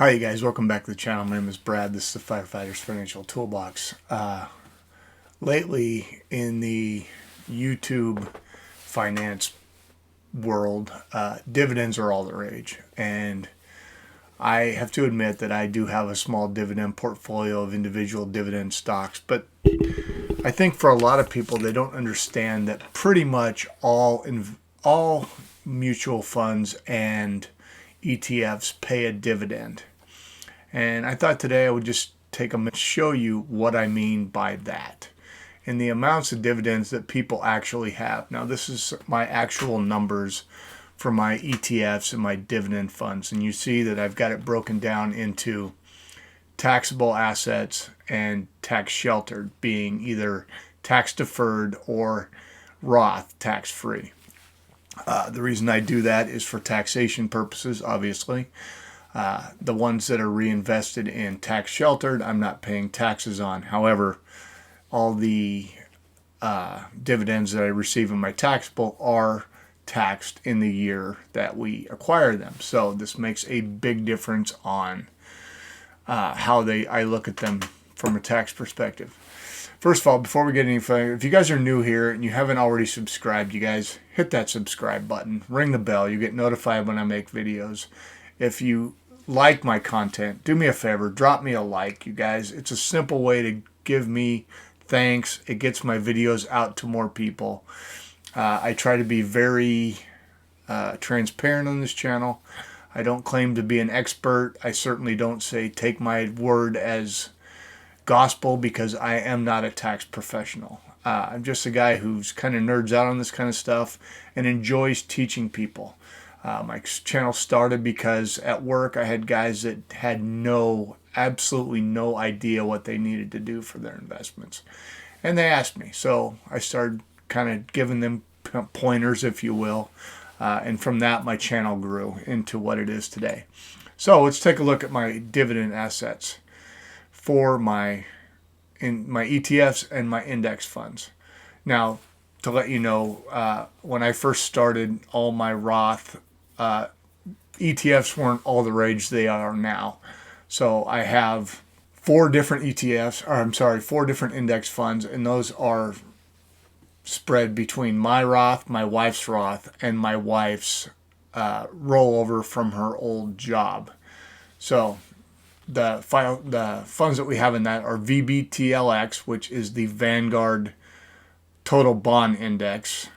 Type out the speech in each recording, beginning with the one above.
Hi, you guys. Welcome back to the channel. My name is Brad. This is the Firefighter's Financial Toolbox. Lately, in the YouTube finance world, dividends are all the rage. And I have to admit that I do have a small dividend portfolio of individual dividend stocks. But I think for a lot of people, they don't understand that pretty much all mutual funds and ETFs pay a dividend. And I thought today I would just take a minute to show you what I mean by that and the amounts of dividends that people actually have. Now, this is my actual numbers for my ETFs and my dividend funds. And you see that I've got it broken down into taxable assets and tax sheltered, being either tax deferred or Roth, tax free. The reason I do that is for taxation purposes, obviously. The ones that are reinvested in tax sheltered, I'm not paying taxes on. However, all the dividends that I receive in my taxable are taxed in the year that we acquire them. So this makes a big difference on how I look at them from a tax perspective. First of all, before we get any further, if you guys are new here and you haven't already subscribed, you guys hit that subscribe button, ring the bell. You get notified when I make videos. If you like my content, do me a favor, drop me a like, you guys. It's a simple way to give me thanks. It gets my videos out to more people. I try to be very transparent on this channel. I don't claim to be an expert. I certainly don't say take my word as gospel, because I am not a tax professional. I'm just a guy who's kind of nerds out on this kind of stuff and enjoys teaching people. My channel started because at work I had guys that had absolutely no idea what they needed to do for their investments. And they asked me. So I started kind of giving them pointers, if you will. And from that, my channel grew into what it is today. So let's take a look at my dividend assets for my ETFs and my index funds. Now, to let you know, when I first started, all my Roth ETFs weren't all the rage they are now. So I have four different index funds, and those are spread between my Roth, my wife's Roth, and my wife's rollover from her old job. So the funds that we have in that are VBTLX, which is the Vanguard Total Bond Index,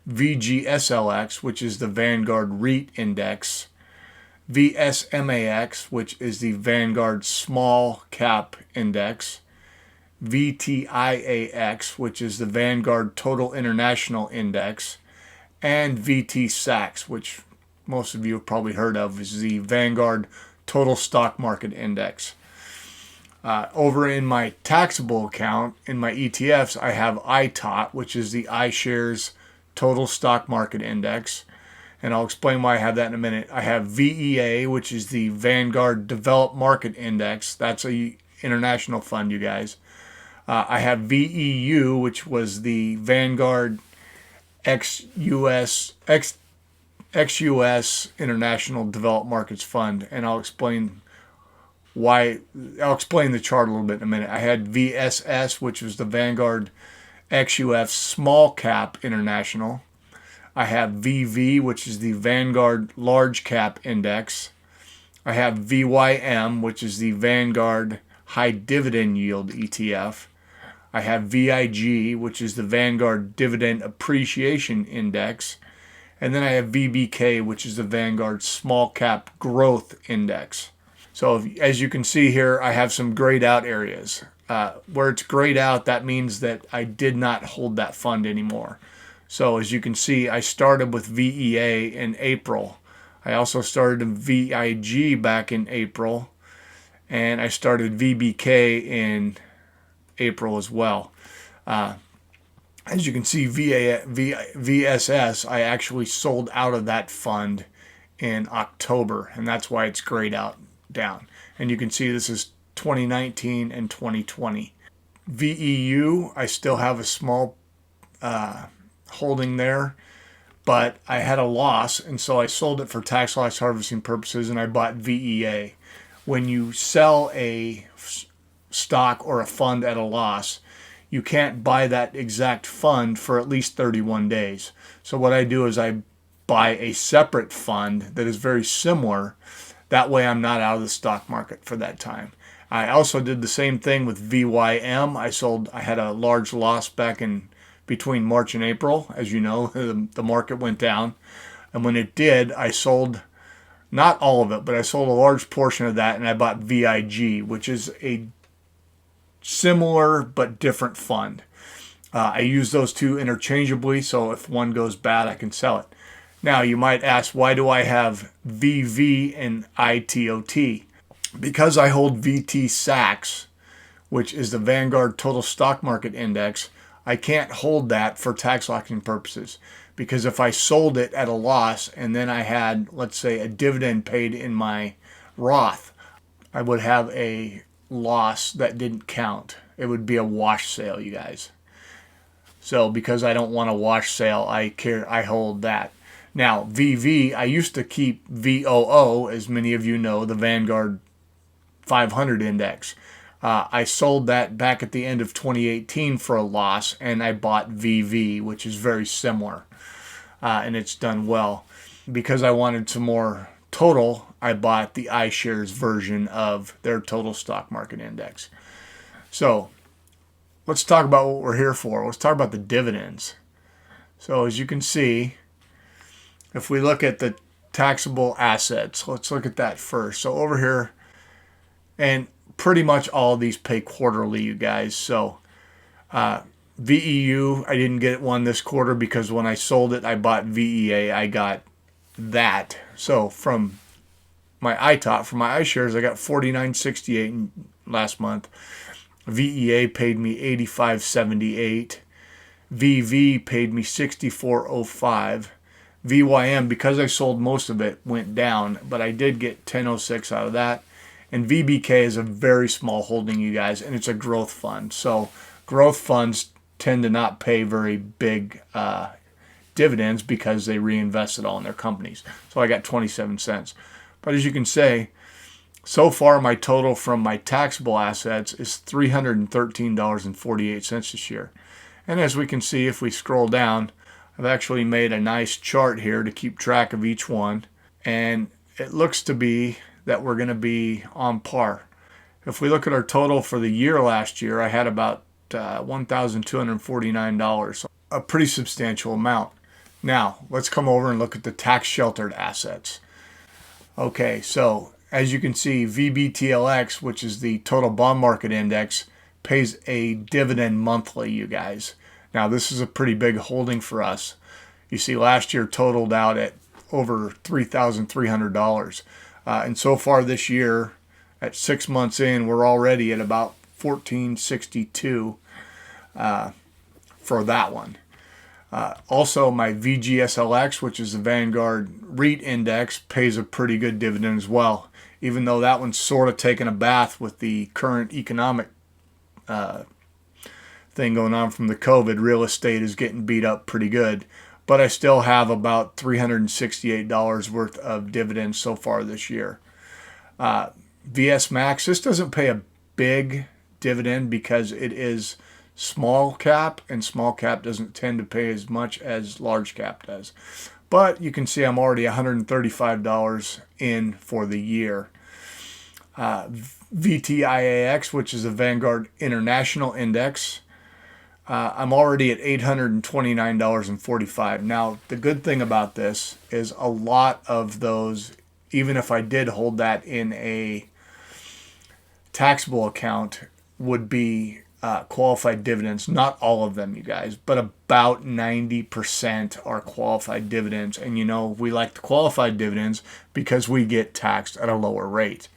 VGSLX, which is the Vanguard REIT Index, VSMAX, which is the Vanguard Small Cap Index, VTIAX, which is the Vanguard Total International Index, and VTSAX, which most of you have probably heard of, is the Vanguard Total Stock Market Index. Over in my taxable account, in my ETFs, I have ITOT, which is the iShares Total Stock Market Index. And I'll explain why I have that in a minute. I have VEA, which is the Vanguard Developed Market Index. That's a international fund, you guys. I have VEU, which was the Vanguard ex-US International Developed Markets Fund. And I'll explain the chart a little bit in a minute. I had VSS, which was the Vanguard XUF Small Cap International. I have VV, which is the Vanguard Large Cap Index. I have VYM, which is the Vanguard High Dividend Yield ETF. I have VIG, which is the Vanguard Dividend Appreciation Index. And then I have VBK, which is the Vanguard Small Cap Growth Index. So as you can see here, I have some grayed out areas. Where it's grayed out, that means that I did not hold that fund anymore. So as you can see, I started with VEA in April. I also started in VIG back in April. And I started VBK in April as well. As you can see, VSS, I actually sold out of that fund in October. And that's why it's grayed out down. And you can see this is 2019 and 2020. VEU, I still have a small holding there, but I had a loss, and so I sold it for tax loss harvesting purposes, and I bought VEA. when you sell a stock or a fund at a loss, you can't buy that exact fund for at least 31 days. So what I do is I buy a separate fund that is very similar. That way I'm not out of the stock market for that time. I also did the same thing with VYM. I had a large loss back in between March and April. As you know, the market went down. And when it did, I sold not all of it, but I sold a large portion of that, and I bought VIG, which is a similar but different fund. I use those two interchangeably, so if one goes bad, I can sell it. Now, you might ask, why do I have VV and ITOT? Because I hold VT SAX, which is the Vanguard Total Stock Market Index, I can't hold that for tax locking purposes. Because if I sold it at a loss and then I had, let's say, a dividend paid in my Roth, I would have a loss that didn't count. It would be a wash sale, you guys. So because I don't want a wash sale, I hold that. Now, VV, I used to keep VOO, as many of you know, the Vanguard 500 index. I sold that back at the end of 2018 for a loss, and I bought VV, which is very similar, and it's done well. Because I wanted some more total, I bought the iShares version of their total stock market index. So let's talk about what we're here for. Let's talk about the dividends. So as you can see, if we look at the taxable assets, let's look at that first. So over here, and pretty much all of these pay quarterly, you guys. So VEU, I didn't get one this quarter because when I sold it, I bought VEA. I got that. So from my ITOT, from my iShares, I got $49.68 last month. VEA paid me $85.78. VV paid me $64.05. VYM, because I sold most of it, went down, but I did get $10.06 out of that. And VBK is a very small holding, you guys, and it's a growth fund. So growth funds tend to not pay very big dividends because they reinvest it all in their companies. So I got 27 cents. But as you can say, so far my total from my taxable assets is $313.48 this year. And as we can see, if we scroll down, I've actually made a nice chart here to keep track of each one. And it looks to be that we're going to be on par. If we look at our total for the year last year, I had about $1,249, so a pretty substantial amount. Now, let's come over and look at the tax sheltered assets. Okay, so as you can see, VBTLX, which is the total bond market index, pays a dividend monthly, you guys. Now, this is a pretty big holding for us. You see, last year totaled out at over $3,300. And so far this year, at 6 months in, we're already at about $1,462 for that one. Also, my VGSLX, which is the Vanguard REIT Index, pays a pretty good dividend as well, even though that one's sort of taking a bath with the current economic thing going on from the COVID. Real estate is getting beat up pretty good. But I still have about $368 worth of dividends so far this year. VS Max, this doesn't pay a big dividend because it is small cap, and small cap doesn't tend to pay as much as large cap does. But you can see I'm already $135 in for the year. VTIAX, which is a Vanguard International Index, I'm already at $829.45. Now, the good thing about this is a lot of those, even if I did hold that in a taxable account, would be qualified dividends. Not all of them, you guys, but about 90% are qualified dividends. And you know, we like the qualified dividends because we get taxed at a lower rate.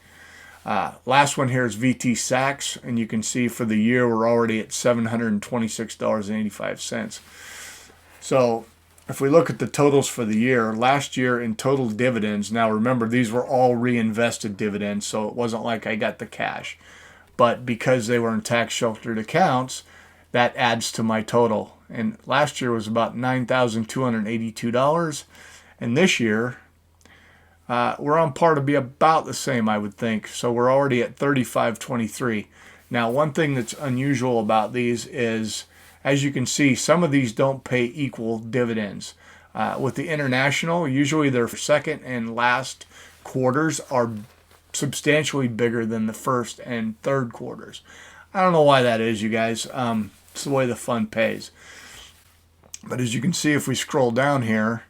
Last one here is VT SAX, and you can see for the year we're already at $726.85. So if we look at the totals for the year, last year in total dividends, now remember these were all reinvested dividends, so it wasn't like I got the cash. But because they were in tax sheltered accounts, that adds to my total. And last year was about $9,282, and this year We're on par to be about the same, I would think. So we're already at 35.23. Now, one thing that's unusual about these is, as you can see, some of these don't pay equal dividends. With the international, usually their second and last quarters are substantially bigger than the first and third quarters. I don't know why that is, you guys. It's the way the fund pays. But as you can see, if we scroll down here,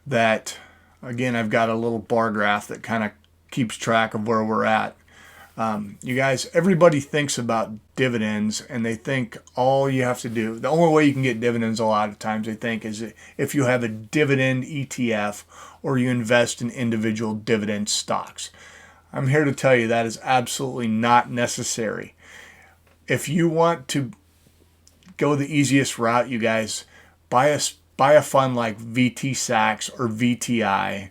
that again, I've got a little bar graph that kind of keeps track of where we're at. You guys, everybody thinks about dividends, and they think all you have to do, the only way you can get dividends a lot of times, they think, is if you have a dividend ETF or you invest in individual dividend stocks. I'm here to tell you that is absolutely not necessary. If you want to go the easiest route, you guys, buy a fund like VT-SAX or VTI,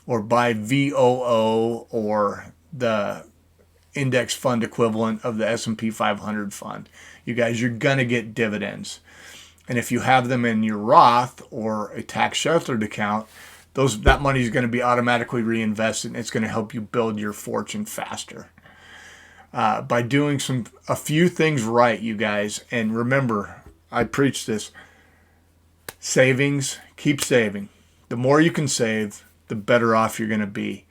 or buy VOO, or the index fund equivalent of the S&P 500 fund. You guys, you're going to get dividends. And if you have them in your Roth or a tax sheltered account, that money is going to be automatically reinvested, and it's going to help you build your fortune faster. By doing a few things right, you guys, and remember, I preach this, savings, keep saving. The more you can save, the better off you're going to be.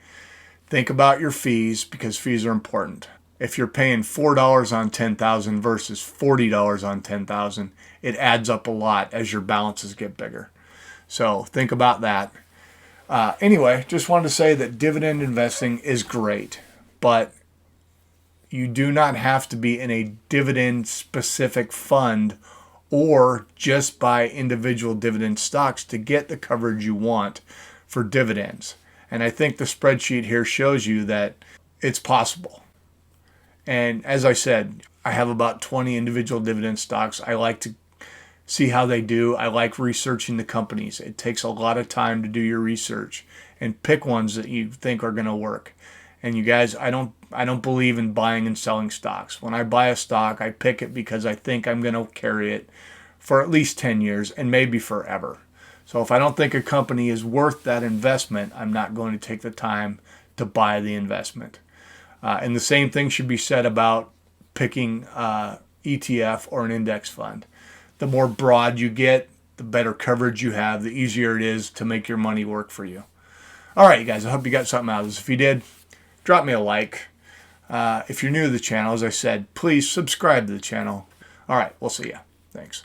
Think about your fees, because fees are important. If you're paying $4 on $10,000 versus $40 on $10,000, it adds up a lot as your balances get bigger. So think about that. Anyway, just wanted to say that dividend investing is great, but you do not have to be in a dividend specific fund or just buy individual dividend stocks to get the coverage you want for dividends. And I think the spreadsheet here shows you that it's possible. And as I said, I have about 20 individual dividend stocks. I like to see how they do. I like researching the companies. It takes a lot of time to do your research and pick ones that you think are going to work. And you guys, I don't believe in buying and selling stocks. When I buy a stock, I pick it because I think I'm going to carry it for at least 10 years and maybe forever. So if I don't think a company is worth that investment, I'm not going to take the time to buy the investment. And the same thing should be said about picking ETF or an index fund. The more broad you get, the better coverage you have, the easier it is to make your money work for you. All right, you guys, I hope you got something out of this. If you did, drop me a like. If you're new to the channel, as I said, please subscribe to the channel. All right, we'll see ya. Thanks.